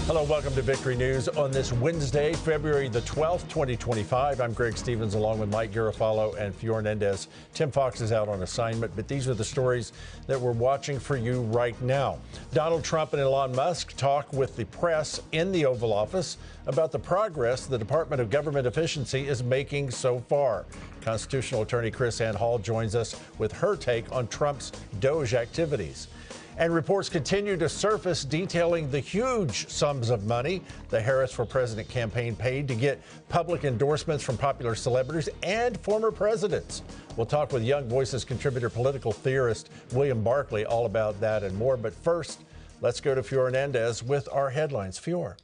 Hello, welcome to Victory News on this Wednesday, February the 12th, 2025. I'm Greg Stevens along with Mike Garofalo and Fior Hernandez. Tim Fox is out on assignment, but these are the stories that we're watching for you right now. Donald Trump and Elon Musk talk with the press in the Oval Office about the progress the Department of Government Efficiency is making so far. Constitutional attorney Chris Ann Hall joins us with her take on Trump's Doge activities. And reports continue to surface detailing the huge sums of money the Harris for President campaign paid to get public endorsements from popular celebrities and former presidents. We'll talk with Young Voices contributor, political theorist William Barclay all about that and more. But first, let's go to Fior Hernandez with our headlines. Fior.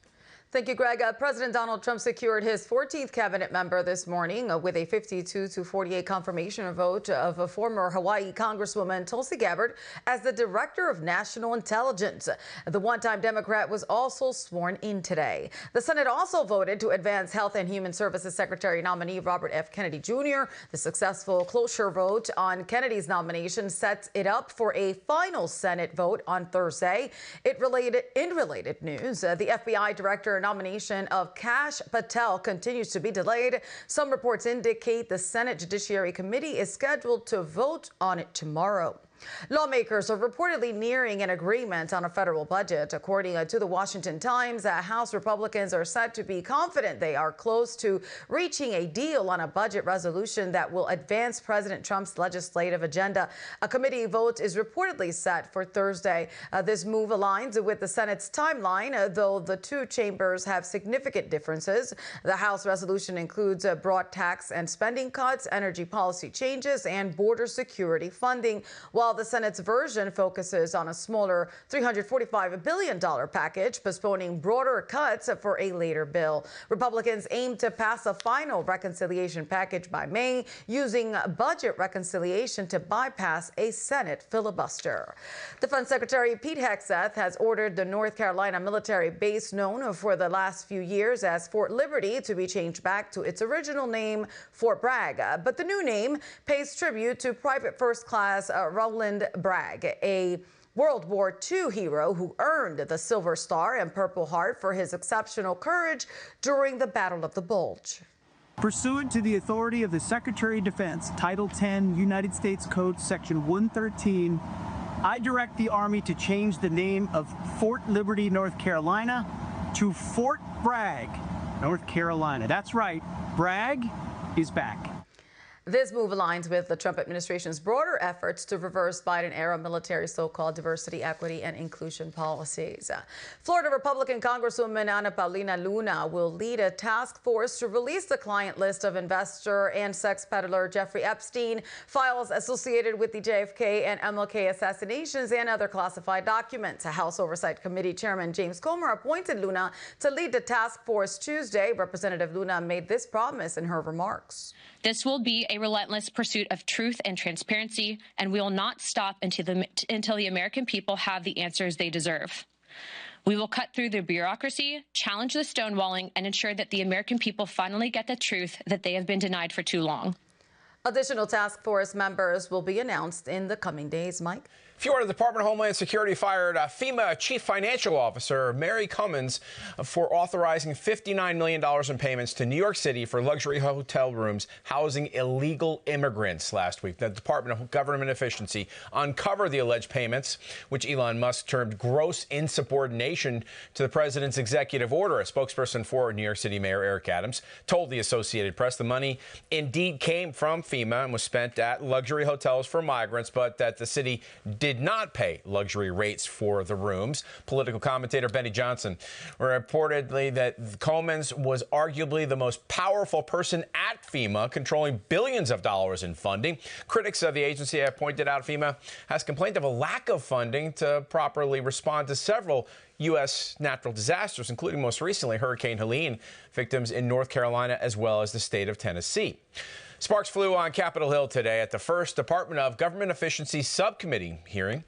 Thank you, Greg. President Donald Trump secured his 14th cabinet member this morning with a 52-48 confirmation vote of a former Hawaii Congresswoman Tulsi Gabbard as the Director of National Intelligence. The one-time Democrat was also sworn in today. The Senate also voted to advance Health and Human Services Secretary nominee Robert F. Kennedy Jr. The successful cloture vote on Kennedy's nomination sets it up for a final Senate vote on Thursday. In related news, the FBI Director nomination of Kash Patel continues to be delayed. Some reports indicate the Senate Judiciary Committee is scheduled to vote on it tomorrow. Lawmakers are reportedly nearing an agreement on a federal budget. According to the Washington Times, House Republicans are said to be confident they are close to reaching a deal on a budget resolution that will advance President Trump's legislative agenda. A committee vote is reportedly set for Thursday. This move aligns with the Senate's timeline, though the two chambers have significant differences. The House resolution includes broad tax and spending cuts, energy policy changes, and border security funding, while the Senate's version focuses on a smaller $345 billion package, postponing broader cuts for a later bill. Republicans aim to pass a final reconciliation package by May, using budget reconciliation to bypass a Senate filibuster. Defense Secretary Pete Hegseth has ordered the North Carolina military base known for the last few years as Fort Liberty to be changed back to its original name, Fort Bragg. But the new name pays tribute to Private First Class Roland Bragg, a World War II hero who earned the Silver Star and Purple Heart for his exceptional courage during the Battle of the Bulge. Pursuant to the authority of the Secretary of Defense, Title 10, United States Code, Section 113, I direct the Army to change the name of Fort Liberty, North Carolina, to Fort Bragg, North Carolina. That's right, Bragg is back. This move aligns with the Trump administration's broader efforts to reverse Biden-era military so-called diversity, equity, and inclusion policies. Florida Republican Congresswoman Ana Paulina Luna will lead a task force to release the client list of investor and sex peddler Jeffrey Epstein, files associated with the JFK and MLK assassinations, and other classified documents. A House Oversight Committee Chairman James Comer appointed Luna to lead the task force Tuesday. Representative Luna made this promise in her remarks. This will be a relentless pursuit of truth and transparency, and we will not stop until the American people have the answers they deserve. We will cut through the bureaucracy, challenge the stonewalling, and ensure that the American people finally get the truth that they have been denied for too long. Additional task force members will be announced in the coming days. Mike? Florida Department of Homeland Security fired FEMA Chief Financial Officer Mary Cummins for authorizing $59 million in payments to New York City for luxury hotel rooms housing illegal immigrants last week. The Department of Government Efficiency uncovered the alleged payments, which Elon Musk termed gross insubordination to the president's executive order. A spokesperson for New York City Mayor Eric Adams told the Associated Press the money indeed came from FEMA and was spent at luxury hotels for migrants, but that the city did not pay luxury rates for the rooms. Political commentator Benny Johnson reportedly that Cummins was arguably the most powerful person at FEMA, controlling billions of dollars in funding. Critics of the agency have pointed out FEMA has complained of a lack of funding to properly respond to several U.S. natural disasters, including most recently Hurricane Helene, victims in North Carolina as well as the state of Tennessee. Sparks flew on Capitol Hill today at the first Department of Government Efficiency subcommittee hearing.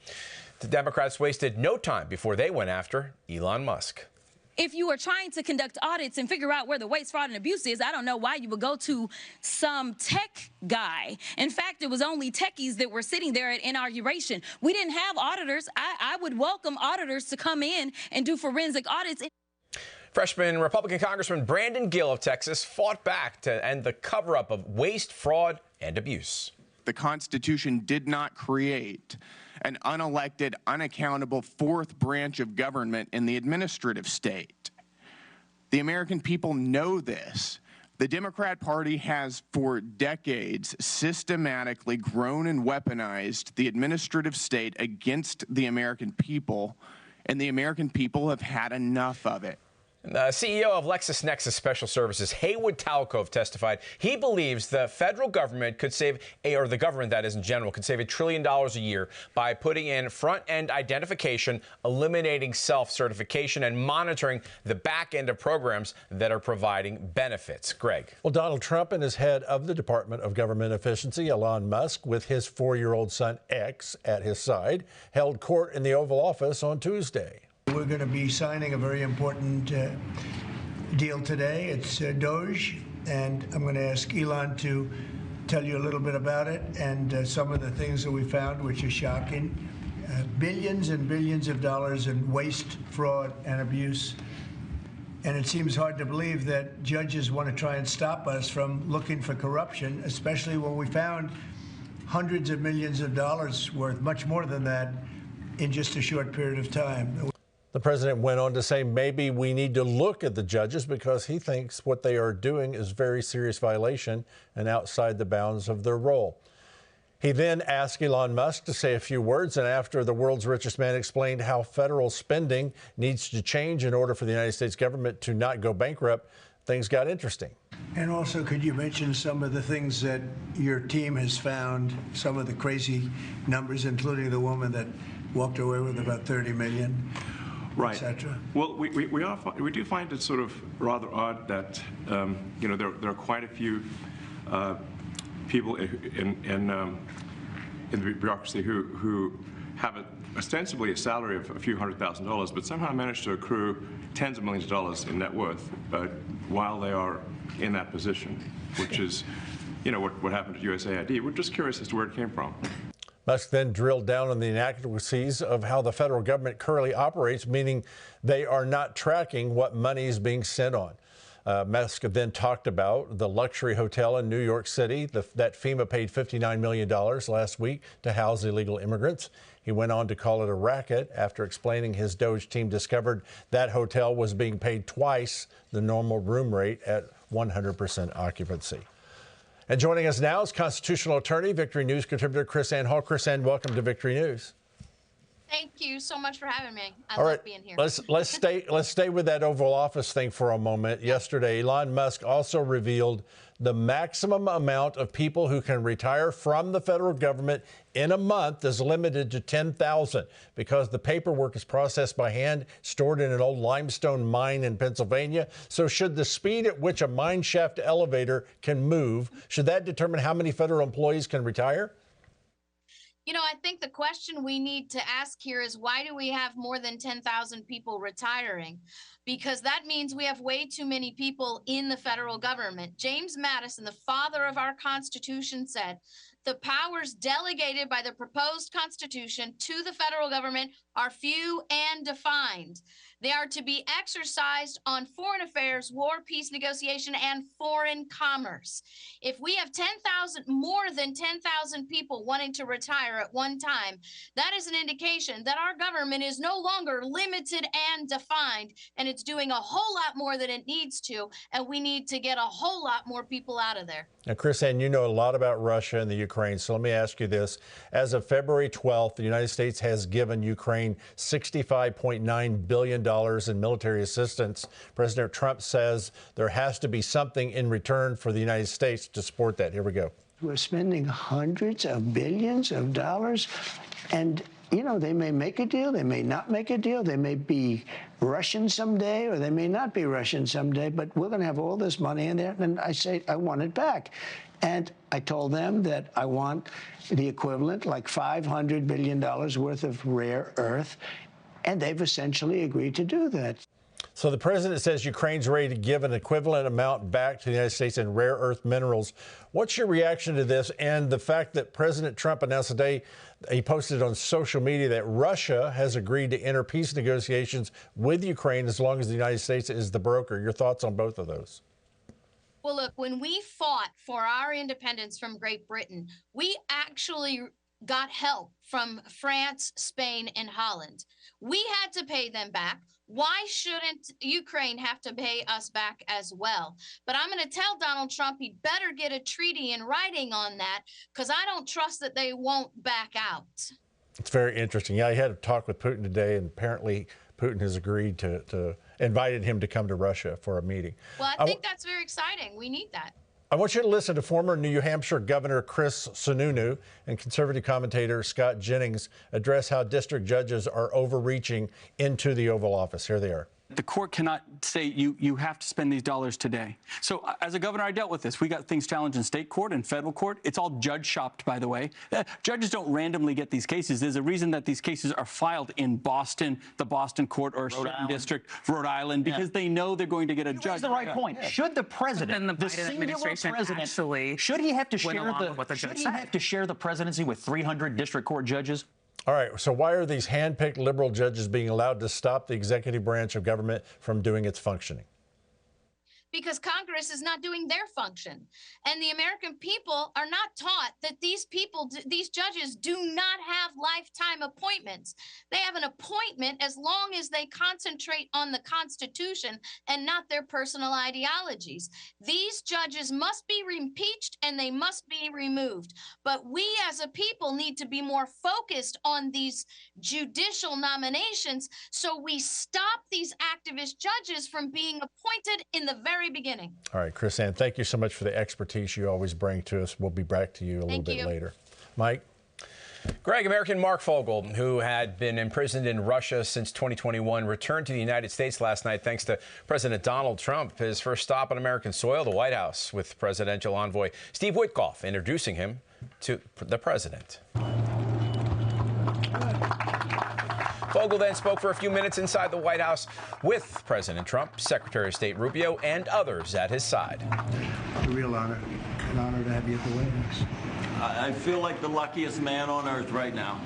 The Democrats wasted no time before they went after Elon Musk. If you are trying to conduct audits and figure out where the waste, fraud, and abuse is, I don't know why you would go to some tech guy. In fact, it was only techies that were sitting there at inauguration. We didn't have auditors. I would welcome auditors to come in and do forensic audits. Freshman Republican Congressman Brandon Gill of Texas fought back to end the cover-up of waste, fraud, and abuse. The Constitution did not create an unelected, unaccountable fourth branch of government in the administrative state. The American people know this. The Democrat Party has for decades systematically grown and weaponized the administrative state against the American people, and the American people have had enough of it. The CEO of LexisNexis Special Services, Haywood Talcove, testified he believes the federal government could save, or the government that is in general, could save $1 trillion a year by putting in front-end identification, eliminating self-certification, and monitoring the back end of programs that are providing benefits. Greg. Well, Donald Trump and his head of the Department of Government Efficiency, Elon Musk, with his 4-year-old son X at his side, held court in the Oval Office on Tuesday. We're going to be signing a very important deal today. It's Doge, and I'm going to ask Elon to tell you a little bit about it and some of the things that we found, which are shocking. Billions and billions of dollars in waste, fraud, and abuse. And it seems hard to believe that judges want to try and stop us from looking for corruption, especially when we found hundreds of millions of dollars worth, much more than that, in just a short period of time. The president went on to say maybe we need to look at the judges because he thinks what they are doing is very serious violation and outside the bounds of their role. He then asked Elon Musk to say a few words, and after the world's richest man explained how federal spending needs to change in order for the United States government to not go bankrupt, things got interesting. And also, could you mention some of the things that your team has found, some of the crazy numbers, including the woman that walked away with about $30 million? Right. Etc. Well, we do find it sort of rather odd that you know there are quite a few people in the bureaucracy who have ostensibly a salary of a few $100,000, but somehow manage to accrue tens of millions of dollars in net worth while they are in that position, which is, you know, what happened at USAID. We're just curious as to where it came from. Musk then drilled down on the inadequacies of how the federal government currently operates, meaning they are not tracking what money is being sent on. Musk then talked about the luxury hotel in New York City that FEMA paid $59 million last week to house illegal immigrants. He went on to call it a racket after explaining his Doge team discovered that hotel was being paid twice the normal room rate at 100% occupancy. And joining us now is constitutional attorney, Victory News contributor Chris-Ann Hall. Chris-Ann, welcome to Victory News. Thank you so much for having me. I All love right, being here. let's stay with that Oval Office thing for a moment. Yesterday, Elon Musk also revealed the maximum amount of people who can retire from the federal government in a month is limited to 10,000 because the paperwork is processed by hand, stored in an old limestone mine in Pennsylvania. So should the speed at which a mine shaft elevator can move, should that determine how many federal employees can retire? You know, I think the question we need to ask here is why do we have more than 10,000 people retiring? Because that means we have way too many people in the federal government. James Madison, the father of our Constitution, said, "The powers delegated by the proposed Constitution to the federal government are few and defined. They are to be exercised on foreign affairs, war, peace, negotiation, and foreign commerce." If we have more than 10,000 people wanting to retire at one time, that is an indication that our government is no longer limited and defined, and it's doing a whole lot more than it needs to, and we need to get a whole lot more people out of there. Now, Chris-Ann, you know a lot about Russia and the Ukraine, so let me ask you this. As of February 12th, the United States has given Ukraine $65.9 billion in military assistance. President Trump says there has to be something in return for the United States to support that. Here we go. We're spending hundreds of billions of dollars, and you know, they may make a deal, they may not make a deal, they may be Russian someday, or they may not be Russian someday, but we're going to have all this money in there, and I say I want it back. And I told them that I want the equivalent, like $500 billion worth of rare earth, and they've essentially agreed to do that. So the president says Ukraine's ready to give an equivalent amount back to the United States in rare earth minerals. What's your reaction to this and the fact that President Trump announced today, he posted on social media that Russia has agreed to enter peace negotiations with Ukraine as long as the United States is the broker? Your thoughts on both of those? Well, look, when we fought for our independence from Great Britain, we actually got help from France, Spain, and Holland. We had to pay them back. Why shouldn't Ukraine have to pay us back as well? But I'm going to tell Donald Trump he better get a treaty in writing on that, because I don't trust that they won't back out. It's very interesting. Yeah, he had a talk with Putin today, and apparently Putin has agreed to invited him to come to Russia for a meeting. Well, I think that's very exciting. We need that. I want you to listen to former New Hampshire Governor Chris Sununu and conservative commentator Scott Jennings address how district judges are overreaching into the Oval Office. Here they are. The court cannot say you have to spend these dollars today. So as a governor, I dealt with this. We got things challenged in state court and federal court. It's all judge shopped, by the way. Judges don't randomly get these cases. There's a reason that these cases are filed in Boston, the Boston court, or a certain district, Rhode Island, because they know they're going to get a judge. That's the right point. Should the president, the singular president, should he have to share the presidency with 300 district court judges? All right, so why are these hand-picked liberal judges being allowed to stop the executive branch of government from doing its functioning? Because Congress is not doing their function. And the American people are not taught that these judges do not have lifetime appointments. They have an appointment as long as they concentrate on the Constitution and not their personal ideologies. These judges must be impeached and they must be removed. But we as a people need to be more focused on these judicial nominations so we stop these activist judges from being appointed in the very beginning. All right, Chris Ann, thank you so much for the expertise you always bring to us. We'll be back to you a little bit later. Mike? Greg, American Mark Fogel, who had been imprisoned in Russia since 2021, returned to the United States last night thanks to President Donald Trump. His first stop on American soil, the White House, with presidential envoy Steve Witkoff introducing him to the president. Fogel then spoke for a few minutes inside the White House with President Trump, Secretary of State Rubio, and others at his side. A real honor. An honor to have you at the White House. I feel like the luckiest man on earth right now.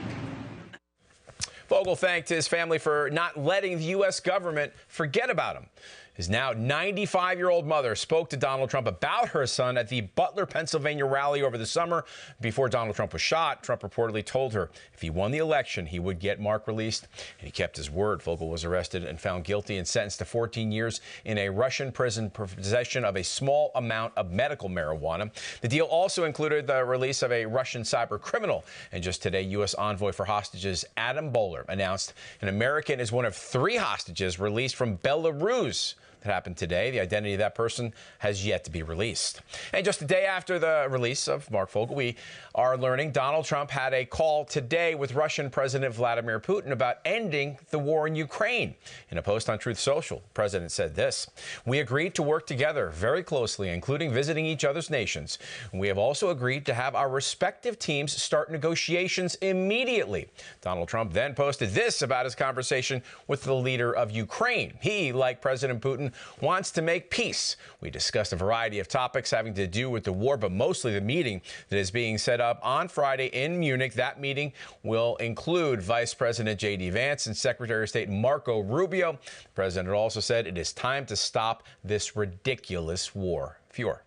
Fogel thanked his family for not letting the U.S. government forget about him. His now 95-year-old mother spoke to Donald Trump about her son at the Butler, Pennsylvania rally over the summer. Before Donald Trump was shot, Trump reportedly told her if he won the election, he would get Mark released. And he kept his word. Fogel was arrested and found guilty and sentenced to 14 years in a Russian prison for possession of a small amount of medical marijuana. The deal also included the release of a Russian cyber criminal. And just today, U.S. envoy for hostages Adam Boehler announced an American is one of 3 hostages released from Belarus. That happened today. The identity of that person has yet to be released. And just a day after the release of Mark Fogel, we are learning Donald Trump had a call today with Russian President Vladimir Putin about ending the war in Ukraine. In a post on Truth Social, the president said this: "We agreed to work together very closely, including visiting each other's nations. We have also agreed to have our respective teams start negotiations immediately." Donald Trump then posted this about his conversation with the leader of Ukraine. He, like President Putin, wants to make peace. We discussed a variety of topics having to do with the war, but mostly the meeting that is being set up on Friday in Munich. That meeting will include Vice President J.D. Vance and Secretary of State Marco Rubio. The president also said it is time to stop this ridiculous war. Fior.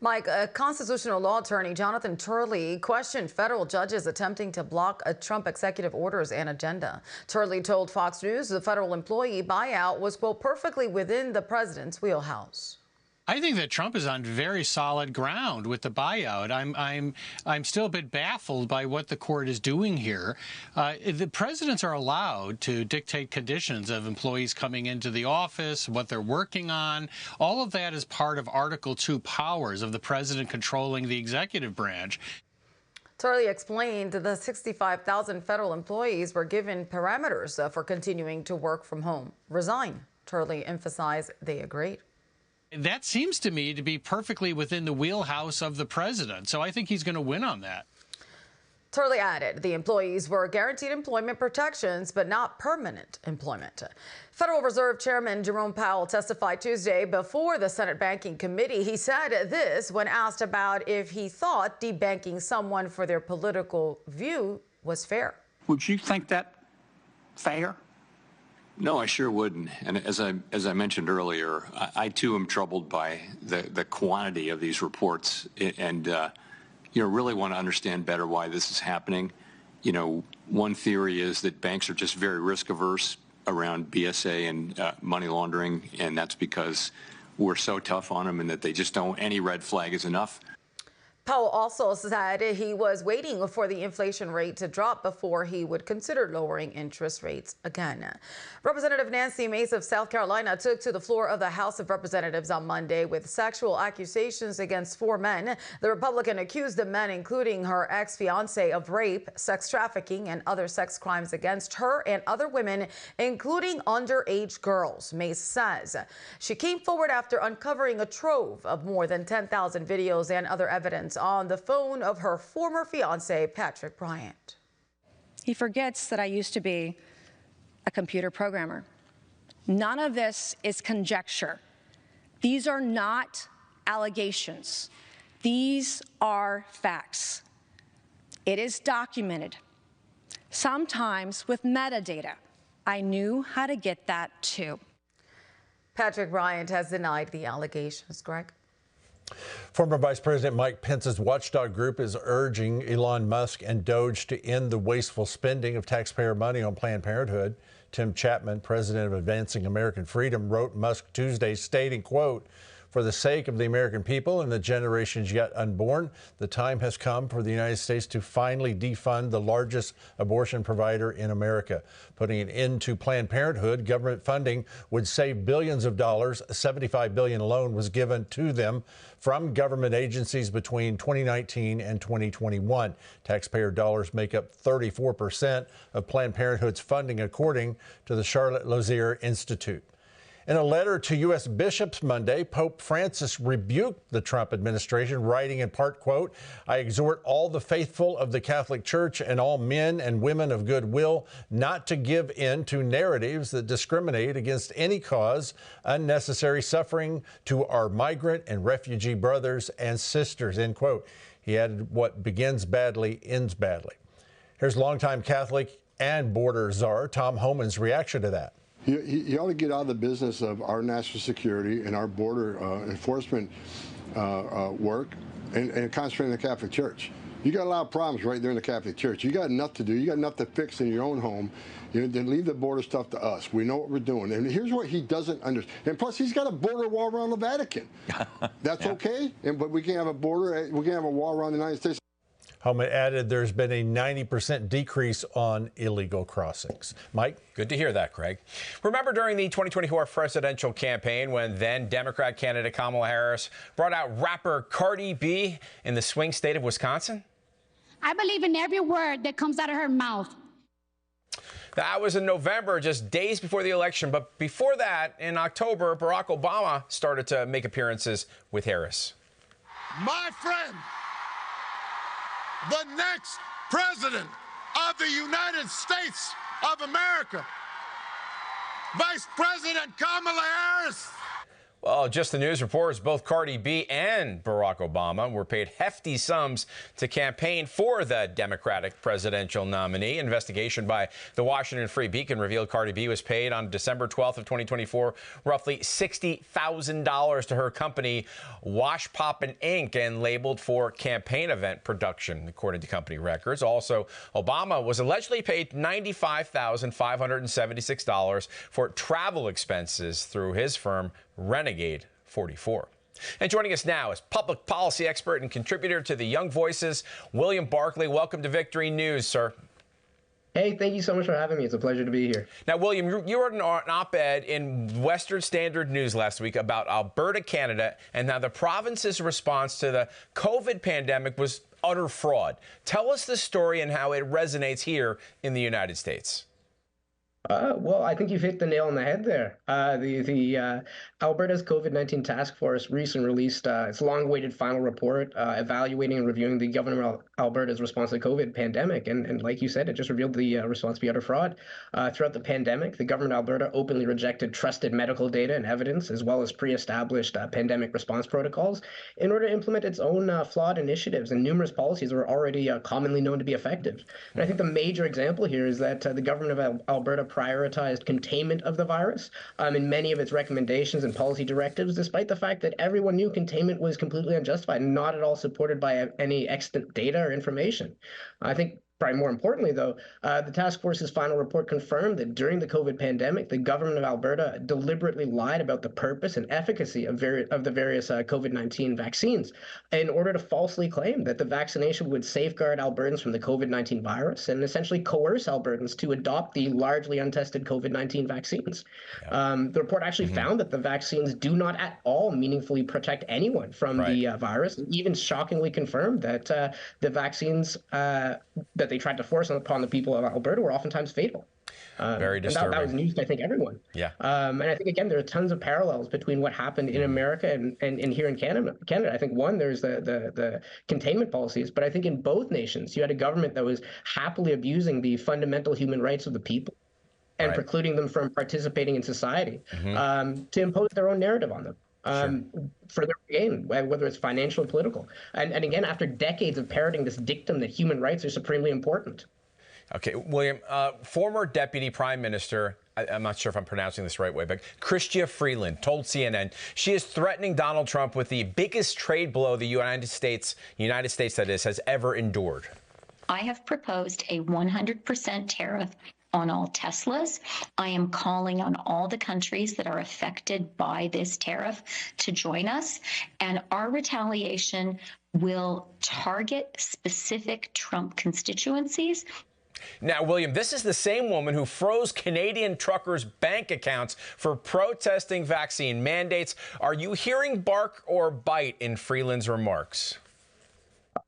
Mike, a constitutional law attorney, Jonathan Turley, questioned federal judges attempting to block a Trump executive orders and agenda. Turley told Fox News the federal employee buyout was, quote, perfectly within the president's wheelhouse. I think that Trump is on very solid ground with the buyout. I'm still a bit baffled by what the court is doing here. The presidents are allowed to dictate conditions of employees coming into the office, what they're working on. All of that is part of Article 2 powers of the president controlling the executive branch. Turley explained the 65,000 federal employees were given parameters for continuing to work from home. Resign. Turley emphasized they agreed. That seems to me to be perfectly within the wheelhouse of the president, so I think he's going to win on that. Turley added the employees were guaranteed employment protections, but not permanent employment. Federal Reserve Chairman Jerome Powell testified Tuesday before the Senate Banking Committee. He said this when asked about if he thought debanking someone for their political view was fair. Would you think that fair? No, I sure wouldn't. And as I mentioned earlier, I too am troubled by the quantity of these reports, and really want to understand better why this is happening. One theory is that banks are just very risk averse around BSA and money laundering, and that's because we're so tough on them and that they just don't. Any red flag is enough. Powell also said he was waiting for the inflation rate to drop before he would consider lowering interest rates again. Representative Nancy Mace of South Carolina took to the floor of the House of Representatives on Monday with sexual accusations against 4 men. The Republican accused the men, including her ex-fiance, of rape, sex trafficking, and other sex crimes against her and other women, including underage girls. Mace says she came forward after uncovering a trove of more than 10,000 videos and other evidence on the phone of her former fiance, Patrick Bryant. He forgets that I used to be a computer programmer. None of this is conjecture. These are not allegations. These are facts. It is documented, sometimes with metadata. I knew how to get that too. Patrick Bryant has denied the allegations. Greg? Former Vice President Mike Pence's watchdog group is urging Elon Musk and Doge to end the wasteful spending of taxpayer money on Planned Parenthood. Tim Chapman, president of Advancing American Freedom, wrote Musk Tuesday stating, quote, "For the sake of the American people and the generations yet unborn, the time has come for the United States to finally defund the largest abortion provider in America. Putting an end to Planned Parenthood, government funding would save billions of dollars. A $75 billion loan was given to them from government agencies between 2019 and 2021. Taxpayer dollars make up 34% of Planned Parenthood's funding, according to the Charlotte Lozier Institute. In a letter to U.S. bishops Monday, Pope Francis rebuked the Trump administration, writing in part, quote, "I exhort all the faithful of the Catholic Church and all men and women of goodwill not to give in to narratives that discriminate against any cause unnecessary suffering to our migrant and refugee brothers and sisters," end quote. He added, "What begins badly ends badly." Here's longtime Catholic and border czar Tom Homan's reaction to that. You ought to get out of the business of our national security and our border enforcement work and concentrate on the Catholic Church. You got a lot of problems right there in the Catholic Church. You got enough to do. You got enough to fix in your own home. Then leave the border stuff to us. We know what we're doing. And here's what he doesn't understand. And plus, he's got a border wall around the Vatican. That's okay. But we can't have a border. We can't have a wall around the United States. Homan added there's been a 90% decrease on illegal crossings. Mike? Good to hear that, Craig. Remember during the 2024 presidential campaign when then Democrat candidate Kamala Harris brought out rapper Cardi B in the swing state of Wisconsin? I believe in every word that comes out of her mouth. That was in November, just days before the election. But before that, in October, Barack Obama started to make appearances with Harris. My friend, the next president of the United States of America, Vice President Kamala Harris. Well, Just the News reports both Cardi B and Barack Obama were paid hefty sums to campaign for the Democratic presidential nominee. Investigation by the Washington Free Beacon revealed Cardi B was paid on December 12th of 2024 roughly $60,000 to her company Wash Poppin' Inc. and labeled for campaign event production, according to company records. Also, Obama was allegedly paid $95,576 for travel expenses through his firm Renegade 44. And joining us now is public policy expert and contributor to the Young Voices, William Barclay. Welcome to Victory News, sir. Hey, thank you so much for having me. It's a pleasure to be here. Now, William, you wrote an op-ed in Western Standard News last week about Alberta, Canada, and how the province's response to the COVID pandemic was utter fraud. Tell us the story and how it resonates here in the United States. Well, I think you've hit the nail on the head there. Alberta's COVID-19 task force recently released its long-awaited final report evaluating and reviewing the government of Alberta's response to the COVID pandemic. And like you said, it just revealed the response to be utter fraud. Throughout the pandemic, the government of Alberta openly rejected trusted medical data and evidence, as well as pre-established pandemic response protocols, in order to implement its own flawed initiatives, and numerous policies were already commonly known to be effective. And I think the major example here is that the government of Alberta prioritized containment of the virus in many of its recommendations and policy directives, despite the fact that everyone knew containment was completely unjustified and not at all supported by any extant data or information. I think probably more importantly, though, the task force's final report confirmed that during the COVID pandemic, the government of Alberta deliberately lied about the purpose and efficacy of the various COVID-19 vaccines in order to falsely claim that the vaccination would safeguard Albertans from the COVID-19 virus and essentially coerce Albertans to adopt the largely untested COVID-19 vaccines. The report actually found that the vaccines do not at all meaningfully protect anyone from the virus, and even shockingly confirmed that the vaccines that they tried to force upon the people of Alberta were oftentimes fatal. Very disturbing. That was news to, I think, everyone. Yeah. And I think, again, there are tons of parallels between what happened in America and here in Canada. I think, one, there's the containment policies, but I think in both nations, you had a government that was happily abusing the fundamental human rights of the people and precluding them from participating in society to impose their own narrative on them. For their gain, whether it's financial or political. And again, after decades of parroting this dictum that human rights are supremely important. Okay, William, former Deputy Prime Minister, I'm not sure if I'm pronouncing this the right way, but Chrystia Freeland told CNN she is threatening Donald Trump with the biggest trade blow the United States that is, has ever endured. I have proposed a 100% tariff on all Teslas. I am calling on all the countries that are affected by this tariff to join us, and our retaliation will target specific Trump constituencies. Now, William, this is the same woman who froze Canadian truckers' bank accounts for protesting vaccine mandates. Are you hearing bark or bite in Freeland's remarks?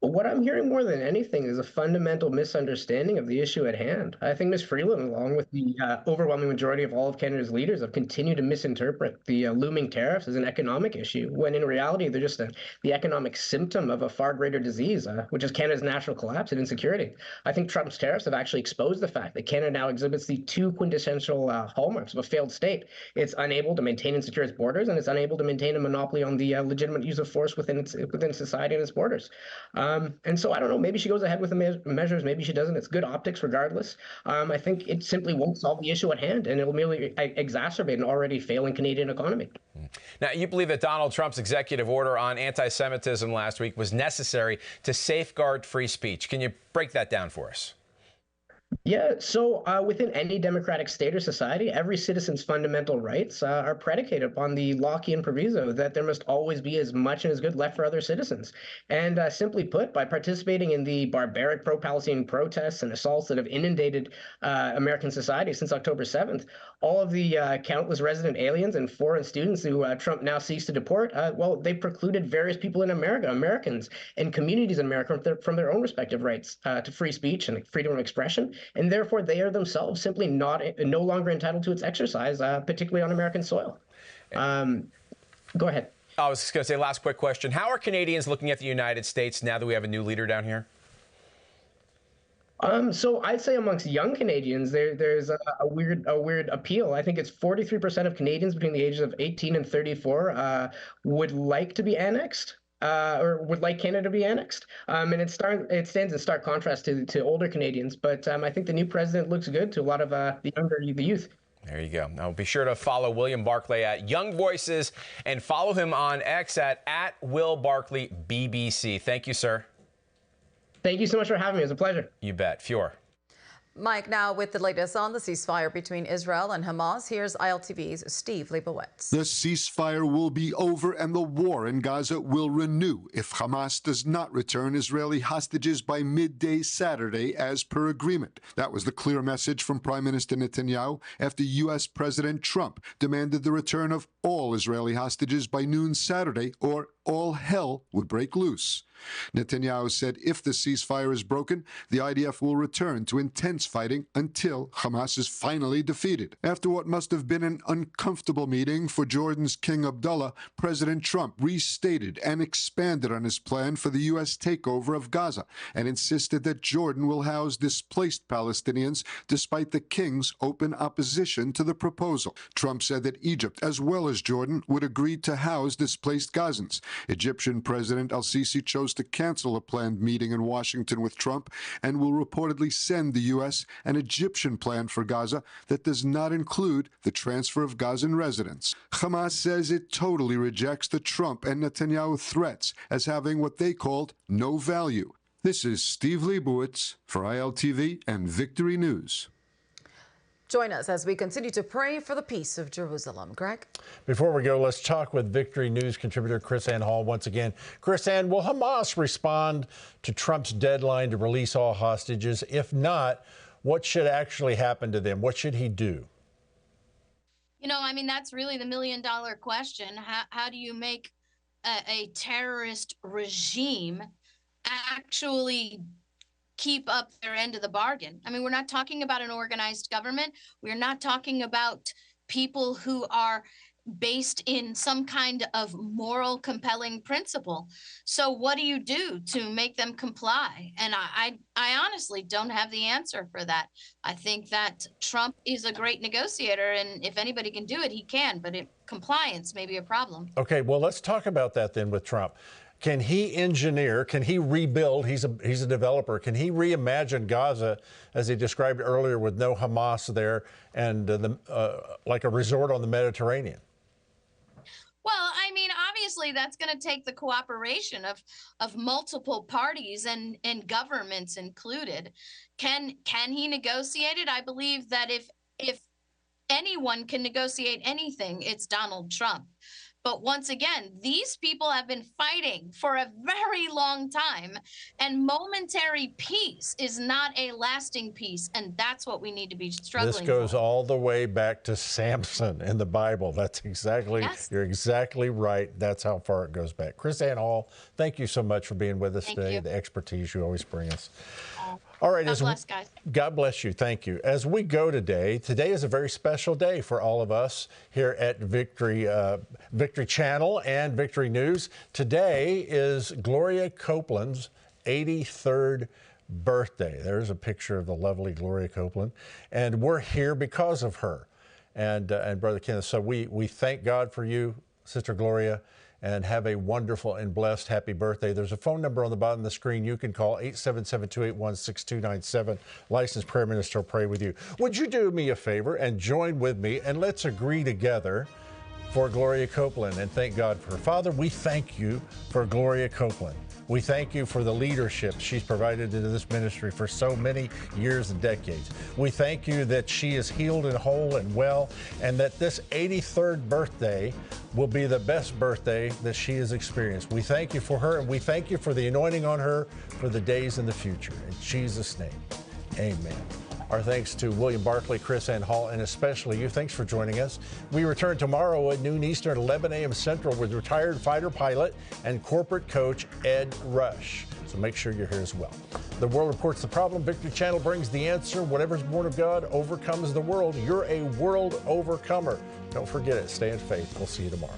What I'm hearing more than anything is a fundamental misunderstanding of the issue at hand. I think Ms. Freeland, along with the overwhelming majority of all of Canada's leaders, have continued to misinterpret the looming tariffs as an economic issue, when in reality they're just the economic symptom of a far greater disease, which is Canada's national collapse and insecurity. I think Trump's tariffs have actually exposed the fact that Canada now exhibits the two quintessential hallmarks of a failed state. It's unable to maintain and secure its borders, and it's unable to maintain a monopoly on the legitimate use of force within society and its borders. And so I don't know, maybe she goes ahead with the measures, maybe she doesn't. It's good optics regardless. I think it simply won't solve the issue at hand, and it'll merely exacerbate an already failing Canadian economy. Now, you believe that Donald Trump's executive order on anti-Semitism last week was necessary to safeguard free speech. Can you break that down for us? Yeah, so within any democratic state or society, every citizen's fundamental rights are predicated upon the Lockean proviso that there must always be as much and as good left for other citizens. And simply put, by participating in the barbaric pro-Palestinian protests and assaults that have inundated American society since October 7th, all of the countless resident aliens and foreign students who Trump now seeks to deport, well, they precluded various people in America, Americans, and communities in America from their own respective rights to free speech and freedom of expression. And therefore, they are themselves simply no longer entitled to its exercise, particularly on American soil. Go ahead. I was just going to say, last quick question. How are Canadians looking at the United States now that we have a new leader down here? So I'd say amongst young Canadians, there's a weird appeal. I think it's 43% of Canadians between the ages of 18 and 34 would like to be annexed. Or would like Canada to be annexed. And it stands in stark contrast to older Canadians. But I think the new president looks good to a lot of the youth. There you go. Now, be sure to follow William Barclay at Young Voices and follow him on X at Will Barclay BBC. Thank you, sir. Thank you so much for having me. It was a pleasure. You bet. Fior. Mike, now with the latest on the ceasefire between Israel and Hamas, here's ILTV's Steve Leibowitz. The ceasefire will be over and the war in Gaza will renew if Hamas does not return Israeli hostages by midday Saturday as per agreement. That was the clear message from Prime Minister Netanyahu after U.S. President Trump demanded the return of all Israeli hostages by noon Saturday or all hell would break loose. Netanyahu said if the ceasefire is broken, the IDF will return to intense fighting until Hamas is finally defeated. After what must have been an uncomfortable meeting for Jordan's King Abdullah, President Trump restated and expanded on his plan for the U.S. takeover of Gaza and insisted that Jordan will house displaced Palestinians despite the king's open opposition to the proposal. Trump said that Egypt, as well as Jordan, would agree to house displaced Gazans. Egyptian President al-Sisi chose to cancel a planned meeting in Washington with Trump and will reportedly send the U.S. an Egyptian plan for Gaza that does not include the transfer of Gazan residents. Hamas says it totally rejects the Trump and Netanyahu threats as having what they called no value. This is Steve Leibowitz for ILTV and Victory News. Join us as we continue to pray for the peace of Jerusalem. Greg? Before we go, let's talk with Victory News contributor KrisAnne Hall once again. KrisAnne, will Hamas respond to Trump's deadline to release all hostages? If not, what should actually happen to them? What should he do? You know, I mean, that's really the million-dollar question. How do you make a terrorist regime actually keep up their end of the bargain? I mean, we're not talking about an organized government. We're not talking about people who are based in some kind of moral compelling principle. So what do you do to make them comply? And I honestly don't have the answer for that. I think that Trump is a great negotiator, and if anybody can do it, he can, but compliance may be a problem. Okay, well, let's talk about that then with Trump. Can he engineer, can he rebuild, he's a developer, can he reimagine Gaza as he described earlier with no Hamas there and like a resort on the Mediterranean? Well, I mean, obviously that's going to take the cooperation of multiple parties and governments included. Can he negotiate it? I believe that if anyone can negotiate anything, it's Donald Trump. But once again, these people have been fighting for a very long time, and momentary peace is not a lasting peace, and that's what we need to be struggling for. This goes all the way back to Samson in the Bible. That's exactly, yes. You're exactly right. That's how far it goes back. KrisAnne Hall, thank you so much for being with us today, the expertise you always bring us. All right. God bless, guys. God bless you. Thank you. As we go today is a very special day for all of us here at Victory Channel and Victory News. Today is Gloria Copeland's 83rd birthday. There's a picture of the lovely Gloria Copeland, and we're here because of her and Brother Kenneth. So we thank God for you, Sister Gloria, and have a wonderful and blessed happy birthday. There's a phone number on the bottom of the screen. You can call 877-281-6297. Licensed prayer minister will pray with you. Would you do me a favor and join with me, and let's agree together for Gloria Copeland and thank God for her. Father, we thank you for Gloria Copeland. We thank you for the leadership she's provided to this ministry for so many years and decades. We thank you that she is healed and whole and well, and that this 83rd birthday will be the best birthday that she has experienced. We thank you for her, and we thank you for the anointing on her for the days in the future. In Jesus' name, amen. Our thanks to William Barclay, KrisAnne Hall, and especially you. Thanks for joining us. We return tomorrow at noon Eastern, 11 a.m. Central with retired fighter pilot and corporate coach Ed Rush. So make sure you're here as well. The world reports the problem. Victory Channel brings the answer. Whatever's born of God overcomes the world. You're a world overcomer. Don't forget it. Stay in faith. We'll see you tomorrow.